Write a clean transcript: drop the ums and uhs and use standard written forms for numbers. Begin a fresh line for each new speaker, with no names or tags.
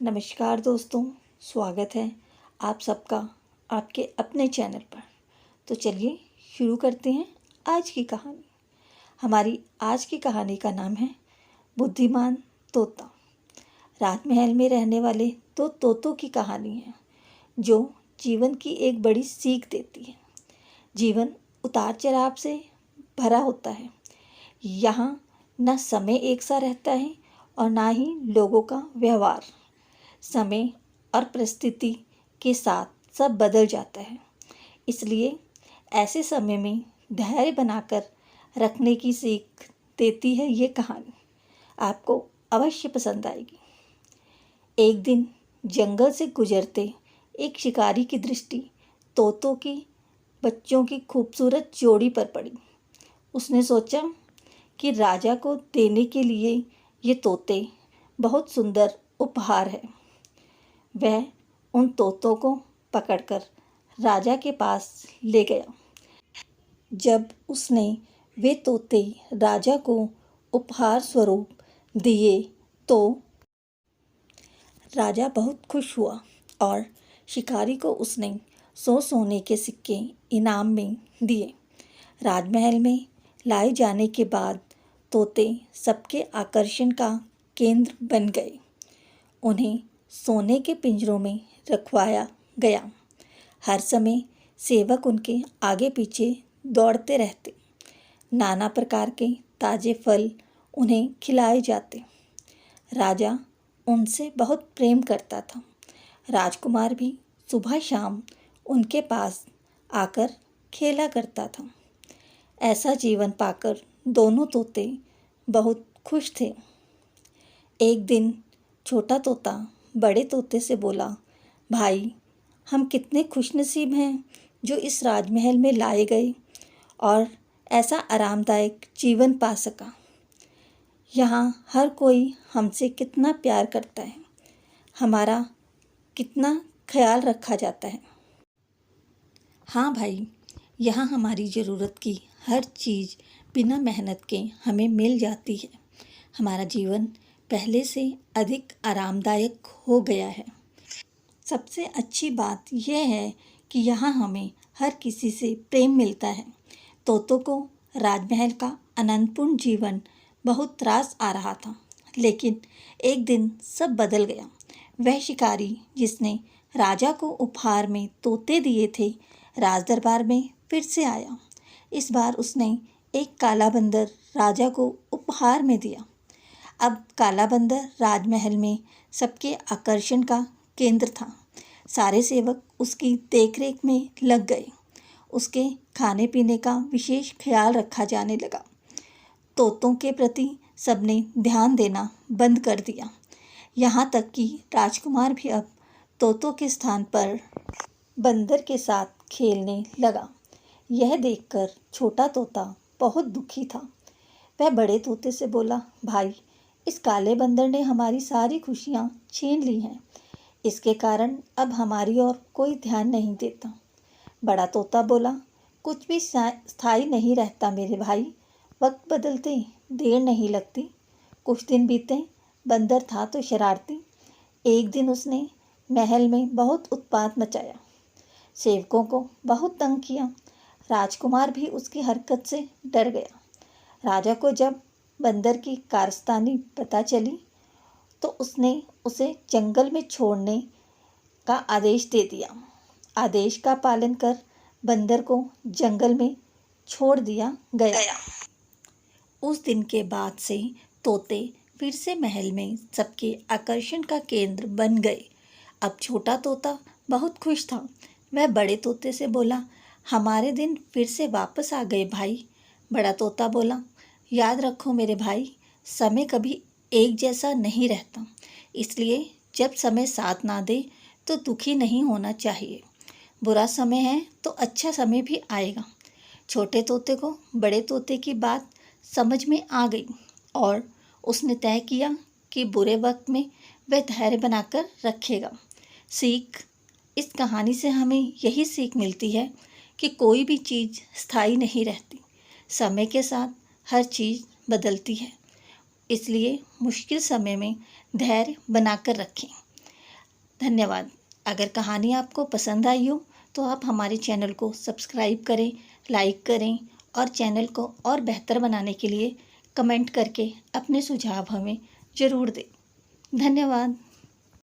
नमस्कार दोस्तों, स्वागत है आप सबका आपके अपने चैनल पर। तो चलिए शुरू करते हैं आज की कहानी। हमारी आज की कहानी का नाम है बुद्धिमान तोता। राजमहल में रहने वाले दो तोतों की कहानी है जो जीवन की एक बड़ी सीख देती है। जीवन उतार चढ़ाव से भरा होता है। यहाँ न समय एक सा रहता है और ना ही लोगों का व्यवहार। समय और परिस्थिति के साथ सब बदल जाता है। इसलिए ऐसे समय में धैर्य बनाकर रखने की सीख देती है ये कहानी। आपको अवश्य पसंद आएगी। एक दिन जंगल से गुजरते एक शिकारी की दृष्टि तोतों की बच्चों की खूबसूरत जोड़ी पर पड़ी। उसने सोचा कि राजा को देने के लिए ये तोते बहुत सुंदर उपहार है। वह उन तोतों को पकड़कर राजा के पास ले गया। जब उसने वे तोते राजा को उपहार स्वरूप दिए तो राजा बहुत खुश हुआ और शिकारी को उसने 100 सोने के सिक्के इनाम में दिए। राजमहल में लाए जाने के बाद तोते सबके आकर्षण का केंद्र बन गए। उन्हें सोने के पिंजरों में रखवाया गया। हर समय सेवक उनके आगे पीछे दौड़ते रहते। नाना प्रकार के ताजे फल उन्हें खिलाए जाते। राजा उनसे बहुत प्रेम करता था। राजकुमार भी सुबह शाम उनके पास आकर खेला करता था। ऐसा जीवन पाकर दोनों तोते बहुत खुश थे। एक दिन छोटा तोता बड़े तोते से बोला, भाई, हम कितने खुशनसीब हैं जो इस राजमहल में लाए गए और ऐसा आरामदायक जीवन पा सका। यहाँ हर कोई हमसे कितना प्यार करता है, हमारा कितना ख्याल रखा जाता है। हाँ भाई, यहाँ हमारी ज़रूरत की हर चीज़ बिना मेहनत के हमें मिल जाती है। हमारा जीवन पहले से अधिक आरामदायक हो गया है। सबसे अच्छी बात यह है कि यहाँ हमें हर किसी से प्रेम मिलता है। तोतों को राजमहल का आनंदपूर्ण जीवन बहुत त्रास आ रहा था, लेकिन एक दिन सब बदल गया। वह शिकारी जिसने राजा को उपहार में तोते दिए थे, राजदरबार में फिर से आया। इस बार उसने एक काला बंदर राजा को उपहार में दिया। अब काला बंदर राजमहल में सबके आकर्षण का केंद्र था। सारे सेवक उसकी देखरेख में लग गए। उसके खाने पीने का विशेष ख्याल रखा जाने लगा। तोतों के प्रति सबने ध्यान देना बंद कर दिया। यहाँ तक कि राजकुमार भी अब तोतों के स्थान पर बंदर के साथ खेलने लगा। यह देखकर छोटा तोता बहुत दुखी था। वह बड़े तोते से बोला, भाई, इस काले बंदर ने हमारी सारी खुशियाँ छीन ली हैं। इसके कारण अब हमारी ओर कोई ध्यान नहीं देता। बड़ा तोता बोला, कुछ भी स्थायी नहीं रहता मेरे भाई। वक्त बदलते देर नहीं लगती। कुछ दिन बीते, बंदर था तो शरारती। एक दिन उसने महल में बहुत उत्पात मचाया। सेवकों को बहुत तंग किया। राजकुमार भी उसकी हरकत से डर गया। राजा को जब बंदर की कारस्तानी पता चली तो उसने उसे जंगल में छोड़ने का आदेश दे दिया। आदेश का पालन कर बंदर को जंगल में छोड़ दिया गया। उस दिन के बाद से तोते फिर से महल में सबके आकर्षण का केंद्र बन गए। अब छोटा तोता बहुत खुश था। वह बड़े तोते से बोला, हमारे दिन फिर से वापस आ गए भाई। बड़ा तोता बोला, याद रखो मेरे भाई, समय कभी एक जैसा नहीं रहता। इसलिए जब समय साथ ना दे तो दुखी नहीं होना चाहिए। बुरा समय है तो अच्छा समय भी आएगा। छोटे तोते को बड़े तोते की बात समझ में आ गई और उसने तय किया कि बुरे वक्त में वह धैर्य बनाकर रखेगा। सीख, इस कहानी से हमें यही सीख मिलती है कि कोई भी चीज़ स्थायी नहीं रहती। समय के साथ हर चीज़ बदलती है। इसलिए मुश्किल समय में धैर्य बनाकर रखें। धन्यवाद। अगर कहानी आपको पसंद आई हो तो आप हमारे चैनल को सब्सक्राइब करें, लाइक करें और चैनल को और बेहतर बनाने के लिए कमेंट करके अपने सुझाव हमें ज़रूर दें। धन्यवाद।